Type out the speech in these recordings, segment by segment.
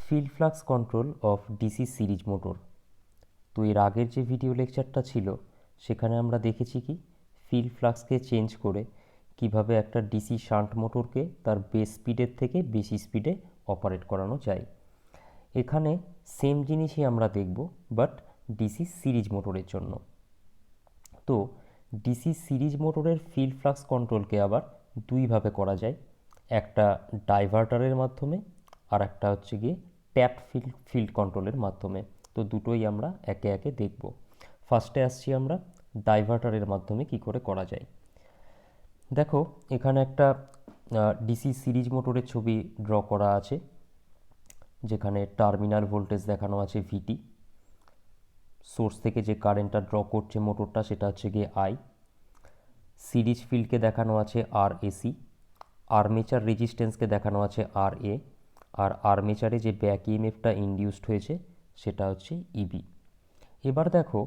Field flux control of DC series motor. তো এর আগের যে ভিডিও লেকচারটা ছিল সেখানে আমরা দেখেছি কি ফিল্ড ফ্লাক্সকে চেঞ্জ করে কিভাবে একটা ডিসি শান্ট মোটরকে তার বেস স্পিডের থেকে বেশি স্পিডে অপারেট করানো যায়। এখানে সেম জিনিসই আমরা দেখব, বাট ডিসি সিরিজ মোটরের জন্য। তো ডিসি সিরিজ মোটরের ফিল্ড ফ্লাক্স কন্ট্রোলকে আবার দুইভাবে করা যায়, একটা ডাইভার্টারের মাধ্যমে আর একটা হচ্ছে গিয়ে ট্যাপ ফিল্ড কন্ট্রোলের মাধ্যমে। তো দুটোই আমরা একে একে দেখব। ফার্স্টে আসছি আমরা ডাইভার্টারের মাধ্যমে কি করে করা যায়। দেখো এখানে একটা ডিসি সিরিজ মোটরের ছবি ড্র করা আছে, যেখানে টার্মিনাল ভোল্টেজ দেখানো আছে ভিটি, সোর্স থেকে যে কারেন্টটা ড্র করছে মোটরটা সেটা হচ্ছে গিয়ে আই, সিরিজ ফিল্ডকে দেখানো আছে আর এসি, আর্মেচার রেজিস্ট্যান্সকে দেখানো আছে আর এ, আর আর্মেচারে যে ব্যাক ইএমএফটা ইনডিউসড হয়েছে সেটা হচ্ছে ইবি। এবার দেখো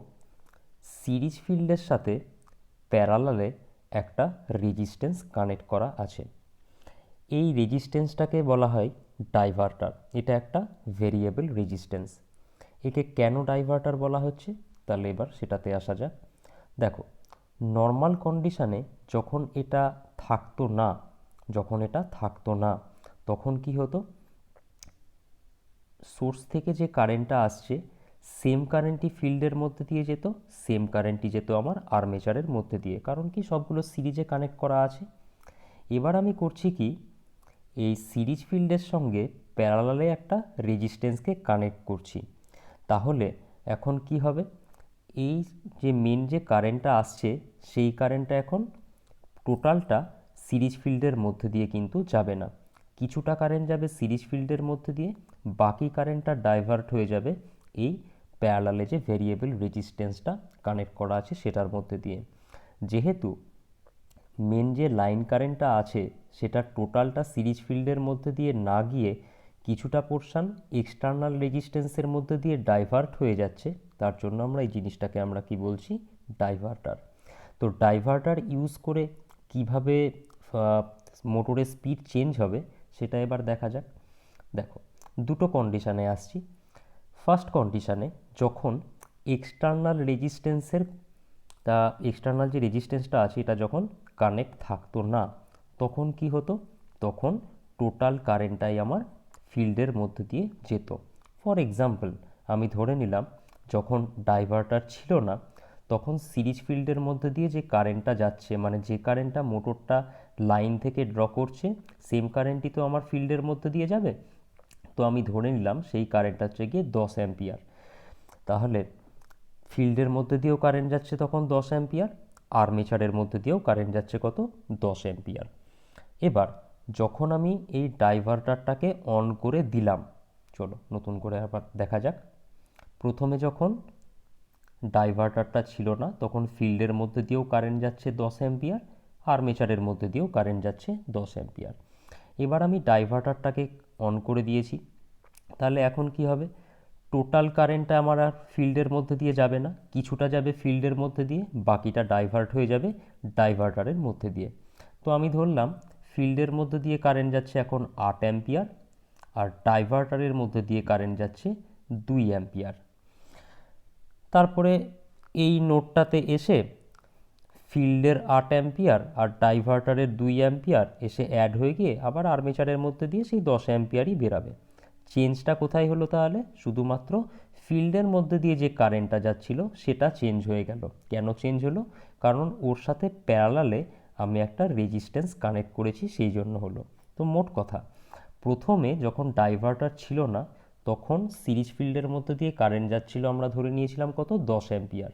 সিরিজ ফিল্ডের সাথে প্যারালালে একটা রেজিস্ট্যান্স কানেক্ট করা আছে। এই রেজিস্ট্যান্সটাকে বলা হয় ডাইভার্টার। এটা একটা ভেরিয়েবল রেজিস্ট্যান্স। একে কেন ডাইভার্টার বলা হচ্ছে তাহলে এবার সেটাতে আসা যাক। দেখো নর্মাল কন্ডিশানে যখন এটা থাকতো না তখন কি হতো, সোর্স থেকে যে কারেন্টটা আসছে সেম কারেন্টই ফিল্ডের মধ্যে দিয়ে যেত, সেম কারেন্টই যেত আমার আর্মেচারের মধ্যে দিয়ে, কারণ কি সবগুলো সিরিজে কানেক্ট করা আছে। এবার আমি করছি কি, এই সিরিজ ফিল্ডের সঙ্গে প্যারালালে একটা রেজিস্ট্যান্সকে কানেক্ট করছি। তাহলে এখন কি হবে, এই যে মেন যে কারেন্টটা আসছে সেই কারেন্টটা এখন টোটালটা সিরিজ ফিল্ডের মধ্যে দিয়ে কিন্তু যাবে না, কিছুটা কারেন্ট যাবে সিরিজ ফিল্ডের মধ্যে দিয়ে, বাকি কারেন্টটা ডাইভার্ট হয়ে যাবে এই প্যারালালে যে ভেরিয়েবল রেজিস্ট্যান্সটা কানেক্ট করা আছে সেটার মধ্যে দিয়ে। যেহেতু মেন যে লাইন কারেন্টটা আছে সেটা টোটালটা সিরিজ ফিল্ডের মধ্যে দিয়ে না গিয়ে কিছুটা পোর্শন এক্সটার্নাল রেজিস্ট্যান্সের মধ্যে দিয়ে ডাইভার্ট হয়ে যাচ্ছে, তার জন্য আমরা এই জিনিসটাকে আমরা কি বলছি, ডাইভার্টার। তো ডাইভার্টার ইউজ করে কিভাবে মোটরের স্পিড চেঞ্জ হবে সেটা এবার দেখা যাক। দেখো দুটো কন্ডিশানে আসছি। ফার্স্ট কন্ডিশানে যখন এক্সটার্নাল রেজিস্ট্যান্সের এক্সটার্নাল যে রেজিস্ট্যান্সটা আছে এটা যখন কানেক্ট থাকতো না তখন কি হতো, তখন টোটাল কারেন্টটাই আমার ফিল্ডের মধ্যে দিয়ে যেত। ফর এক্সাম্পল আমি ধরে নিলাম যখন ডাইভার্টার ছিল না তখন সিরিজ ফিল্ডের মধ্যে দিয়ে যে কারেন্টটা যাচ্ছে, মানে যে কারেন্টটা মোটরটা লাইন থেকে ড্র করছে সেম কারেন্টই তো আমার ফিল্ডের মধ্যে দিয়ে যাবে। তো আমি ধরে নিলাম সেই কারেন্টটা হচ্ছে গিয়ে 10 অ্যাম্পিয়ার। তাহলে ফিল্ডের মধ্যে দিয়েও কারেন্ট যাচ্ছে তখন 10 অ্যাম্পিয়ার, আর্মেচারের মধ্যে দিয়েও কারেন্ট যাচ্ছে কত, 10 অ্যাম্পিয়ার। এবার যখন আমি এই ডাইভার্টারটাকে অন করে দিলাম, চলো নতুন করে আবার দেখা যাক। প্রথমে যখন ডাইভার্টারটা ছিল না তখন ফিল্ডের মধ্যে দিয়েও কারেন্ট যাচ্ছে 10 অ্যাম্পিয়ার, আর্মেচারের মধ্যে দিয়েও কারেন্ট যাচ্ছে 10 অ্যাম্পিয়ার। এবার আমি ডাইভার্টারটাকে অন করে দিয়েছি, তাহলে এখন কি হবে, টোটাল কারেন্টটা আমার আর ফিল্ডের মধ্যে দিয়ে যাবে না, কিছুটা যাবে ফিল্ডের মধ্যে দিয়ে, বাকিটা ডাইভার্ট হয়ে যাবে ডাইভার্টারের মধ্যে দিয়ে। তো আমি ধরলাম ফিল্ডের মধ্যে দিয়ে কারেন্ট যাচ্ছে এখন 8 অ্যাম্পিয়ার আর ডাইভার্টারের মধ্যে দিয়ে কারেন্ট যাচ্ছে 2 অ্যাম্পিয়ার। তারপরে এই নোডটাতে এসে ফিল্ডের 8 অ্যাম্পিয়ার আর ডাইভার্টারের 2 অ্যাম্পিয়ার এসে অ্যাড হয়ে গিয়ে আবার আর্মেচারের মধ্যে দিয়ে সেই 10 অ্যাম্পিয়ারই বেরাবে। চেঞ্জটা কোথায় হলো তাহলে, শুধুমাত্র ফিল্ডের মধ্যে দিয়ে যে কারেন্টটা যাচ্ছিল সেটা চেঞ্জ হয়ে গেল। কেন চেঞ্জ হলো, কারণ ওর সাথে প্যারালালে আমি একটা রেজিস্ট্যান্স কানেক্ট করেছি সেই জন্য হলো। তো মোট কথা, প্রথমে যখন ডাইভার্টার ছিল না তখন সিরিজ ফিল্ডের মধ্যে দিয়ে কারেন্ট যাচ্ছিল আমরা ধরে নিয়েছিলাম কত, 10 অ্যাম্পিয়ার।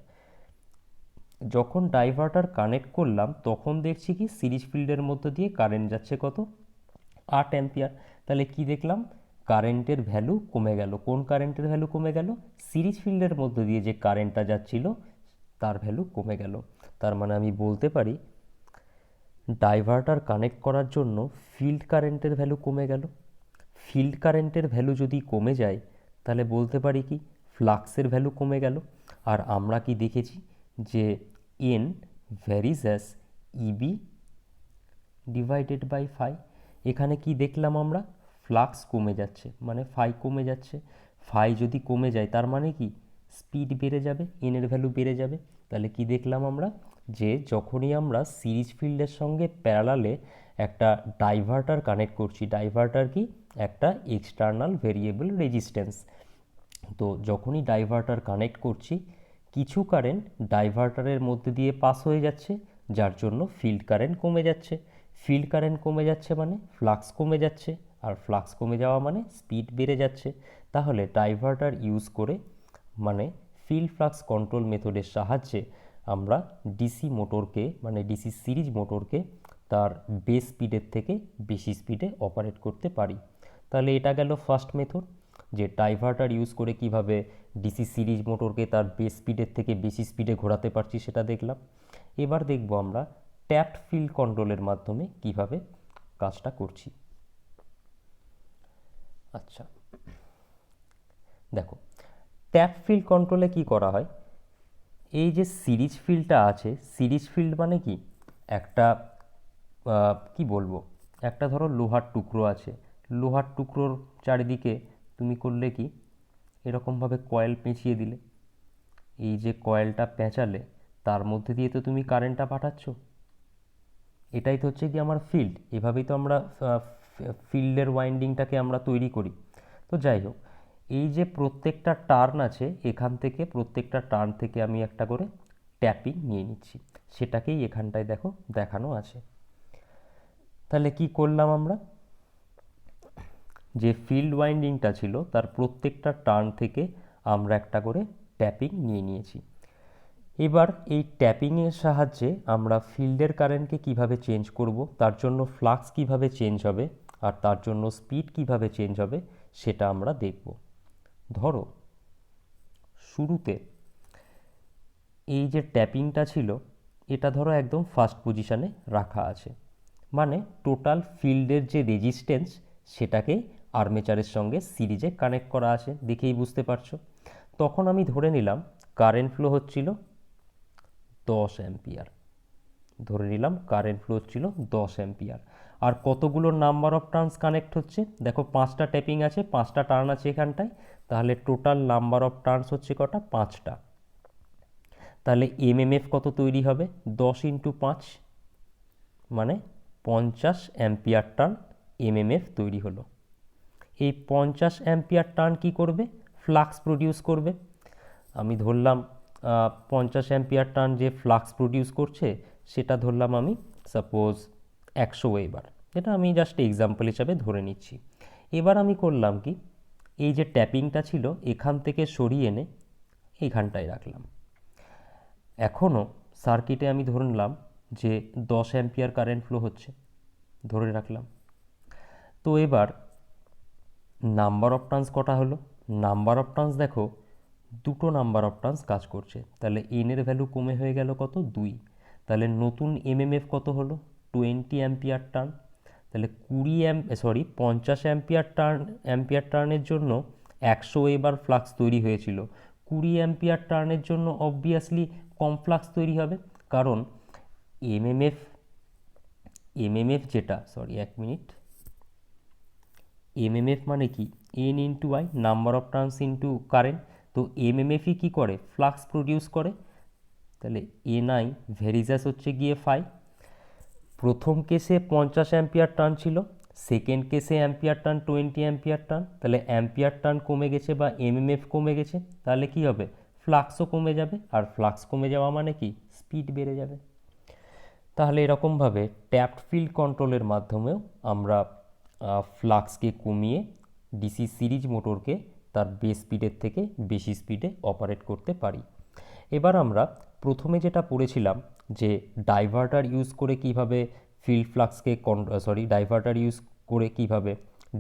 যখন ডাইভার্টার কানেক্ট করলাম তখন দেখছি কি সিরিজ ফিল্ডের মধ্যে দিয়ে কারেন্ট যাচ্ছে কত, 8 অ্যাম্পিয়ার। তাহলে কি দেখলাম, কারেন্টের ভ্যালু কমে গেল। কোন কারেন্টের ভ্যালু কমে গেল, সিরিজ ফিল্ডের মধ্যে দিয়ে যে কারেন্টটা যাচ্ছিল তার ভ্যালু কমে গেল। তার মানে আমি বলতে পারি ডাইভার্টার কানেক্ট করার জন্য ফিল্ড কারেন্টের ভ্যালু কমে গেল। ফিল্ড কারেন্টের ভ্যালু যদি কমে যায় তাহলে বলতে পারি কি ফ্লাক্সের ভ্যালু কমে গেল। আর আমরা কি দেখেছি যে N varies as EB divided by phi. এখানে কি দেখলাম আমরা, ফ্লাক্স কমে যাচ্ছে, মানে ফাই কমে যাচ্ছে। ফাই যদি কমে যায় তার মানে কি স্পিড বেড়ে যাবে, এনের ভ্যালু বেড়ে যাবে। তাহলে কি দেখলাম আমরা, যে যখনই আমরা সিরিজ ফিল্ডের সঙ্গে প্যারালালে একটা ডাইভার্টার কানেক্ট করছি, ডাইভার্টার কি একটা এক্সটার্নাল ভেরিয়েবল রেজিস্ট্যান্স। তো যখনই ডাইভার্টার কানেক্ট করছি, কিছু কারেন্ট ডাইভার্টারের মধ্যে দিয়ে পাস হয়ে যাচ্ছে, যার জন্য ফিল্ড কারেন্ট কমে যাচ্ছে। ফিল্ড কারেন্ট কমে যাচ্ছে মানে ফ্লাক্স কমে যাচ্ছে, আর ফ্লাক্স কমে যাওয়া মানে স্পিড বেড়ে যাচ্ছে। তাহলে ডাইভার্টার ইউজ করে, মানে ফিল্ড ফ্লাক্স কন্ট্রোল মেথডের সাহায্যে আমরা ডিসি মোটরকে, মানে ডিসি সিরিজ মোটরকে তার বেস স্পিডের থেকে বেশি স্পিডে অপারেট করতে পারি। তাহলে এটা গেল ফার্স্ট মেথড, যে ডাইভার্টার ইউজ করে কিভাবে ডিসি সিরিজ মোটরকে তার বেস স্পিডের থেকে বেশি স্পিডে ঘোরাতে পারছি সেটা দেখলাম। এবার দেখব আমরা ট্যাপড ফিল্ড কন্ট্রোলের মাধ্যমে কিভাবে কাজটা করছি। আচ্ছা, দেখো ট্যাপ ফিল্ড কন্ট্রোলে কি করা হয়, এই যে সিরিজ ফিল্ডটা আছে, সিরিজ ফিল্ড মানে কি একটা কি বলবো, একটা ধরো লোহার টুকরো আছে, লোহার টুকরোর চারিদিকে তুমি করলে কি এরকমভাবে কয়েল পেঁচিয়ে দিলে, এই যে কয়েলটা পেঁচালে তার মধ্যে দিয়ে তো তুমি কারেন্টটা পাঠাচ্ছ, এটাই তো হচ্ছে কি আমার ফিল্ড। এভাবেই তো আমরা ফিল্ডের ওয়াইন্ডিংটাকে আমরা তৈরি করি। তো যাই হোক, এই যে প্রত্যেকটা টার্ন আছে, এখান থেকে প্রত্যেকটা টার্ন থেকে আমি একটা করে ট্যাপিং নিয়ে নিচ্ছি, সেটাকেই এখানটায় দেখো দেখানো আছে। তাহলে কি করলাম আমরা, যে ফিল্ড ওয়াইন্ডিংটা ছিল তার প্রত্যেকটা টার্ন থেকে আমরা একটা করে ট্যাপিং নিয়ে নিয়েছি। এবার এই ট্যাপিংয়ের সাহায্যে আমরা ফিল্ডের কারেন্টকে কিভাবে চেঞ্জ করব, তার জন্য ফ্লাক্স কিভাবে চেঞ্জ হবে, আর তার জন্য স্পিড কিভাবে চেঞ্জ হবে সেটা আমরা দেখব। ধরো শুরুতে এই যে ট্যাপিংটা ছিল, এটা ধরো একদম ফার্স্ট পজিশানে রাখা আছে, মানে টোটাল ফিল্ডের যে রেজিস্ট্যান্স সেটাকে আর্মেচারের সঙ্গে সিরিজে কানেক্ট করা আছে, দেখেই বুঝতে পারছো। তখন আমি ধরে নিলাম কারেন্ট ফ্লো হচ্ছিল 10 অ্যাম্পিয়ার, ধরে নিলাম কারেন্ট ফ্লো হচ্ছিল 10 অ্যাম্পিয়ার। আর কতগুলো নাম্বার অফ টার্নস কানেক্ট হচ্ছে, দেখো 5টা ট্যাপিং আছে, 5টা টার্ন আছে এখানটায়, তাহলে টোটাল নাম্বার অফ টার্নস হচ্ছে কটা, 5টা। তাহলে এমএমএফ কত তৈরি হবে, 10 ইন্টু 5 মানে 50 অ্যাম্পিয়ার টার্ন এমএমএফ তৈরি হলো। এই 50 অ্যাম্পিয়ার টার্ন কি করবে, ফ্লাক্স প্রডিউস করবে। আমি ধরলাম 50 অ্যাম্পিয়ার টার্ন যে ফ্লাক্স প্রডিউস করছে সেটা ধরলাম আমি সাপোজ 100 ওয়েবার, যেটা আমি জাস্ট এক্সাম্পল হিসাবে ধরে নিচ্ছি। এবার আমি করলাম কি, এই যে ট্যাপিংটা ছিল এখান থেকে সরিয়ে এনে এইখানটায় রাখলাম। এখনও সার্কিটে আমি ধরে নিলাম যে 10 অ্যাম্পিয়ার কারেন্ট ফ্লো হচ্ছে, ধরে রাখলাম। তো এবার নাম্বার অফ টার্নস কটা হলো, নাম্বার অফ টার্নস দেখো দুটো নাম্বার অফ টার্নস কাজ করছে, তাহলে এনের ভ্যালু কমে হয়ে গেল কত, 2। তাহলে নতুন এমএমএফ কত হলো, 20 অ্যাম্পিয়ার টার্ন। তাহলে 50 অ্যাম্পিয়ার টার্নের জন্য 100 এবার ফ্লাক্স তৈরি হয়েছিল, 20 অ্যাম্পিয়ার টার্নের জন্য অবভিয়াসলি কম ফ্লাক্স তৈরি হবে, কারণ এমএমএফ এমএমএফ যেটা, সরি 1 মিনিট, এমএমএফ মানে কি, N into I, number of turns into current. তো এমএমএফই কী করে, ফ্লাক্স প্রডিউস করে। তাহলে এন আই ভেরিজাস হচ্ছে গিয়ে ফাই। প্রথম কেসে 50 অ্যাম্পিয়ার টার্ন ছিল, সেকেন্ড কেসে অ্যাম্পিয়ার টার্ন 20 অ্যাম্পিয়ার টার্ন, তাহলে অ্যাম্পিয়ার টার্ন কমে গেছে বা এমএমএফ কমে গেছে, তাহলে কি হবে, ফ্লাক্সও কমে যাবে, আর ফ্লাক্স কমে যাওয়া মানে কি স্পিড বেড়ে যাবে। তাহলে এরকমভাবে ট্যাপড ফিল্ড কন্ট্রোলের মাধ্যমেও আমরা ফ্লাক্সকে কমিয়ে ডিসি সিরিজ মোটরকে তার বেস স্পিডের থেকে বেশি স্পিডে অপারেট করতে পারি। এবার আমরা প্রথমে যেটা পড়েছিলাম যে ডাইভার্টার ইউজ করে কিভাবে ফিল্ড ফ্লাক্সকে ডাইভার্টার ইউজ করে কিভাবে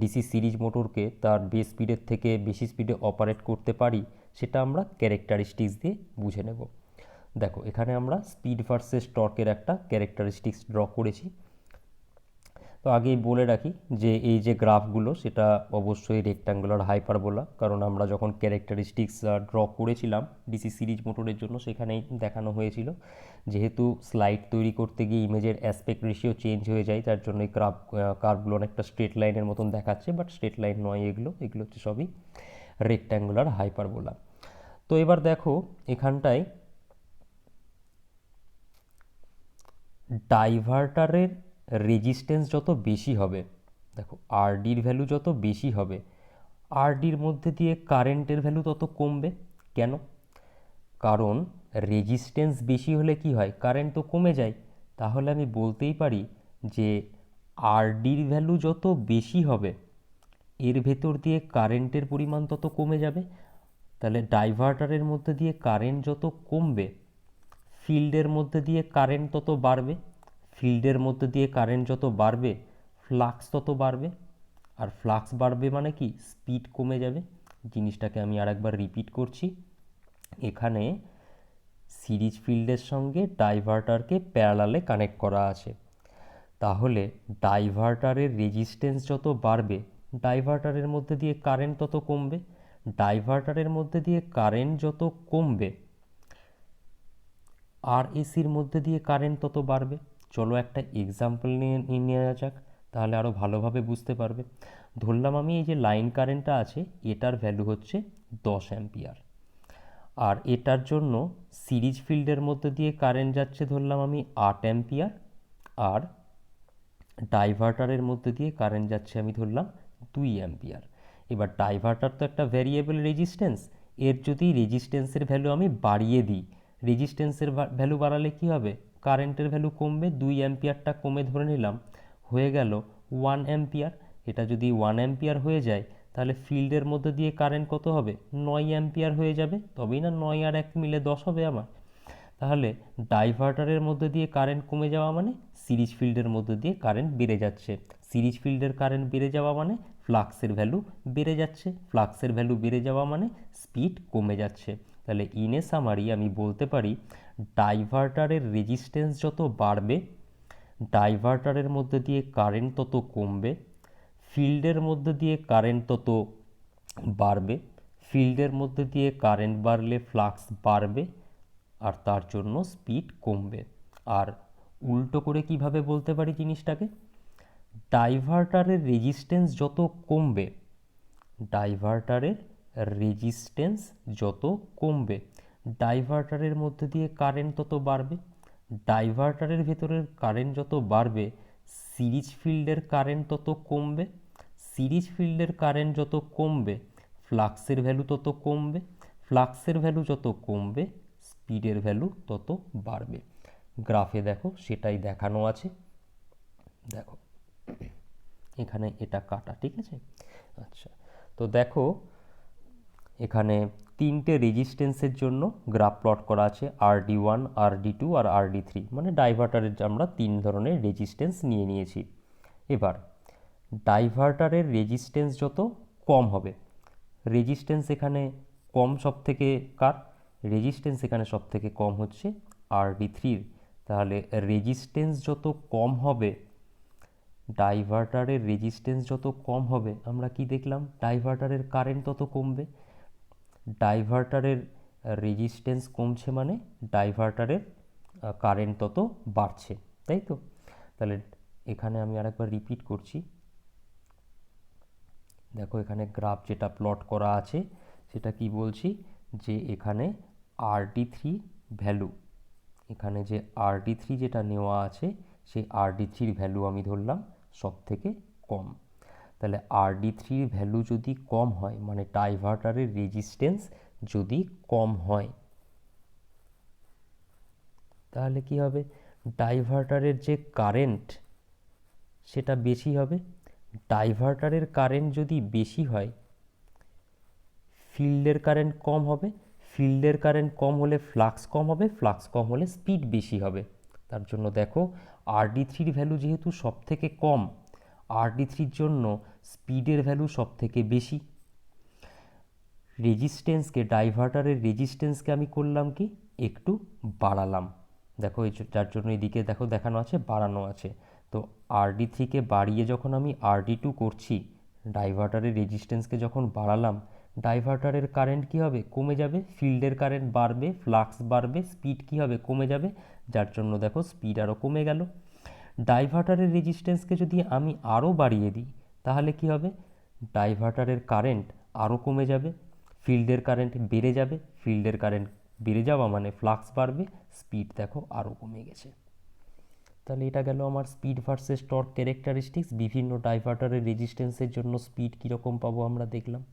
ডিসি সিরিজ মোটরকে তার বেস স্পিডের থেকে বেশি স্পিডে অপারেট করতে পারি, সেটা আমরা ক্যারেক্টারিস্টিক্স দিয়ে বুঝে নেব। দেখো এখানে আমরা স্পিড ভার্সেস টর্কের একটা ক্যারেক্টারিস্টিক্স ড্র করেছি। তো আগেই বলে রাখি যে এই যে গ্রাফগুলো সেটা অবশ্যই রেক্ট্যাঙ্গুলার হাইপারবোলা, কারণ আমরা যখন ক্যারেক্টারিস্টিক্স ড্র করেছিলাম ডিসি সিরিজ মোটরের জন্য সেখানেই দেখানো হয়েছিল, যেহেতু স্লাইড তৈরি করতে গিয়ে ইমেজের অ্যাসপেক্ট রেশিও চেঞ্জ হয়ে যায়, তার জন্য এই কার্ভগুলো অনেকটা স্ট্রেট লাইনের মতন দেখাচ্ছে, বাট স্ট্রেট লাইন নয়, এগুলো হচ্ছে সবই রেক্ট্যাঙ্গুলার হাইপারবোলা। তো এবার দেখো এখানটায় ডাইভার্টারের রেজিস্ট্যান্স যত বেশি হবে, দেখো আরডির ভ্যালু যত বেশি হবে, আরডির মধ্যে দিয়ে কারেন্টের ভ্যালু তত কমবে। কেন? কারণ রেজিস্ট্যান্স বেশি হলে কি হয়, কারেন্ট তো কমে যায়। তাহলে আমি বলতেই পারি যে আরডির ভ্যালু যত বেশি হবে এর ভেতর দিয়ে কারেন্টের পরিমাণ তত কমে যাবে। তাহলে ডাইভার্টারের মধ্যে দিয়ে কারেন্ট যত কমবে ফিল্ডের মধ্যে দিয়ে কারেন্ট তত বাড়বে, ফিল্ডের মধ্যে দিয়ে কারেন্ট যত বাড়বে ফ্লাক্স তত বাড়বে, আর ফ্লাক্স বাড়বে মানে কি, স্পিড কমে যাবে। জিনিসটাকে আমি আরেকবার রিপিট করছি, এখানে সিরিজ ফিল্ডের সঙ্গে ডাইভার্টারকে প্যারালালে কানেক্ট করা আছে, তাহলে ডাইভার্টারের রেজিস্ট্যান্স যত বাড়বে ডাইভার্টারের মধ্যে দিয়ে কারেন্ট তত কমবে, ডাইভার্টারের মধ্যে দিয়ে কারেন্ট যত কমবে আর এসির মধ্যে দিয়ে কারেন্ট তত বাড়বে। চলো একটা এক্সাম্পল নিয়ে নেওয়া যাক, তাহলে আরও ভালোভাবে বুঝতে পারবে। ধরলাম আমি এই যে লাইন কারেন্টটা আছে এটার ভ্যালু হচ্ছে 10 অ্যাম্পিয়ার, আর এটার জন্য সিরিজ ফিল্ডের মধ্যে দিয়ে কারেন্ট যাচ্ছে ধরলাম আমি 8 অ্যাম্পিয়ার, আর ডাইভার্টারের মধ্যে দিয়ে কারেন্ট যাচ্ছে আমি ধরলাম 2 অ্যাম্পিয়ার। এবার ডাইভার্টার তো একটা ভ্যারিয়েবল রেজিস্ট্যান্স, এর যদি রেজিস্ট্যান্সের ভ্যালু আমি বাড়িয়ে দিই, রেজিস্ট্যান্সের ভ্যালু বাড়ালে কি হবে, কারেন্টের ভ্যালু কমবে, 2 অ্যাম্পিয়ারটা কমে ধরে নিলাম হয়ে গেল 1 অ্যাম্পিয়ার। এটা যদি 1 অ্যাম্পিয়ার হয়ে যায় তাহলে ফিল্ডের মধ্যে দিয়ে কারেন্ট কত হবে, 9 অ্যাম্পিয়ার হয়ে যাবে, তবেই না 9 আর 1 মিলে 10 হবে আমার। তাহলে ডাইভার্টারের মধ্যে দিয়ে কারেন্ট কমে যাওয়া মানে সিরিজ ফিল্ডের মধ্যে দিয়ে কারেন্ট বেড়ে যাচ্ছে, সিরিজ ফিল্ডের কারেন্ট বেড়ে যাওয়া মানে ফ্লাক্সের ভ্যালু বেড়ে যাচ্ছে, ফ্লাক্সের ভ্যালু বেড়ে যাওয়া মানে স্পিড কমে যাচ্ছে। তাহলে ইন এ সামারি আমি বলতে পারি ডাইভার্টারের রেজিস্ট্যান্স যত বাড়বে ডাইভার্টারের মধ্যে দিয়ে কারেন্ট তত কমবে, ফিল্ডের মধ্যে দিয়ে কারেন্ট তত বাড়বে, ফিল্ডের মধ্যে দিয়ে কারেন্ট বাড়লে ফ্লাক্স বাড়বে আর তার জন্য স্পিড কমবে। আর উল্টো করে কিভাবে বলতে পারি জিনিসটাকে, ডাইভার্টারের রেজিস্ট্যান্স যত কমবে, ডাইভার্টারের রেজিস্ট্যান্স যত কমবে ডাইভার্টারের মধ্যে দিয়ে কারেন্ট তত বাড়বে, ডাইভার্টারের ভেতরের কারেন্ট যত বাড়বে সিরিজ ফিল্ডের কারেন্ট তত কমবে, সিরিজ ফিল্ডের কারেন্ট যত কমবে ফ্লাক্সের ভ্যালু তত কমবে, ফ্লাক্সের ভ্যালু যত কমবে স্পিডের ভ্যালু তত বাড়বে। গ্রাফে দেখো সেটাই দেখানো আছে, দেখো এখানে এটা কাটা, ঠিক আছে। আচ্ছা, তো দেখো এখানে তিনটে রেজিস্ট্যান্সের জন্য গ্রাফ প্লট করা আছে, RD1, RD2 আর RD3, মানে ডাইভার্টারের আমরা তিন ধরনের রেজিস্ট্যান্স নিয়ে নিয়েছি। এবার ডাইভার্টারের রেজিস্ট্যান্স যত কম হবে, রেজিস্ট্যান্স এখানে কম সব থেকে কার, রেজিস্ট্যান্স এখানে সব থেকে কম হচ্ছে RD3-র, তাহলে রেজিস্ট্যান্স যত কম হবে ডাইভার্টারের রেজিস্ট্যান্স যত কম হবে আমরা কি দেখলাম, ডাইভার্টারের কারেন্ট তত কমবে, ডাইভার্টারের রেজিস্ট্যান্স কমছে মানে ডাইভার্টারের কারেন্ট তত বাড়ছে, তাই তো। তাহলে এখানে আমি আরেকবার রিপিট করছি, দেখো এখানে গ্রাফ যেটা প্লট করা আছে সেটা কি বলছি, যে এখানে RD3 ভ্যালু, এখানে যে RD3 যেটা নেওয়া আছে সেই RD3-র ভ্যালু আমি ধরলাম সব থেকে কম। তাহলে RD3-র ভ্যালু যদি কম হয় মানে ডাইভার্টারের রেজিস্ট্যান্স যদি কম হয় তাহলে কি হবে, ডাইভার্টারের যে কারেন্ট সেটা বেশি হবে, ডাইভার্টারের কারেন্ট যদি বেশি হয় ফিল্ডের কারেন্ট কম হবে, ফিল্ডের কারেন্ট কম হলে ফ্লাক্স কম হবে, ফ্লাক্স কম হলে স্পিড বেশি হবে। তার জন্য দেখো RD3-র ভ্যালু যেহেতু সব থেকে কম, RD3-র জন্য স্পিডের ভ্যালু সব থেকে বেশি। রেজিস্ট্যান্সকে, ডাইভার্টারের রেজিস্ট্যান্সকে আমি করলাম কি একটু বাড়ালাম, দেখো যার জন্য এদিকে দেখো দেখানো আছে বাড়ানো আছে, তো আরডি থ্রিকে বাড়িয়ে যখন আমি আরডি টু করছি, ডাইভার্টারের রেজিস্ট্যান্সকে যখন বাড়ালাম, ডাইভার্টারের কারেন্ট কী হবে, কমে যাবে, ফিল্ডের কারেন্ট বাড়বে, ফ্লাক্স বাড়বে, স্পিড কী হবে, কমে যাবে, যার জন্য দেখো স্পিড আরও কমে গেল। ডাইভার্টারের রেজিস্ট্যান্সকে যদি আমি আরও বাড়িয়ে দিই, তাহলে কি হবে, ডাইভার্টারের কারেন্ট আরও কমে যাবে, ফিল্ডের কারেন্ট বেড়ে যাবে, ফিল্ডের কারেন্ট বেড়ে যাওয়া মানে ফ্লাক্স বাড়বে, স্পিড দেখো আরও কমে গেছে। তাহলে এটা গেল আমার স্পিড ভার্সেস টর্ক ক্যারেক্টারিস্টিক্স। বিভিন্ন ডাইভার্টারের রেজিস্ট্যান্সের জন্য স্পিড কীরকম পাবো আমরা দেখলাম।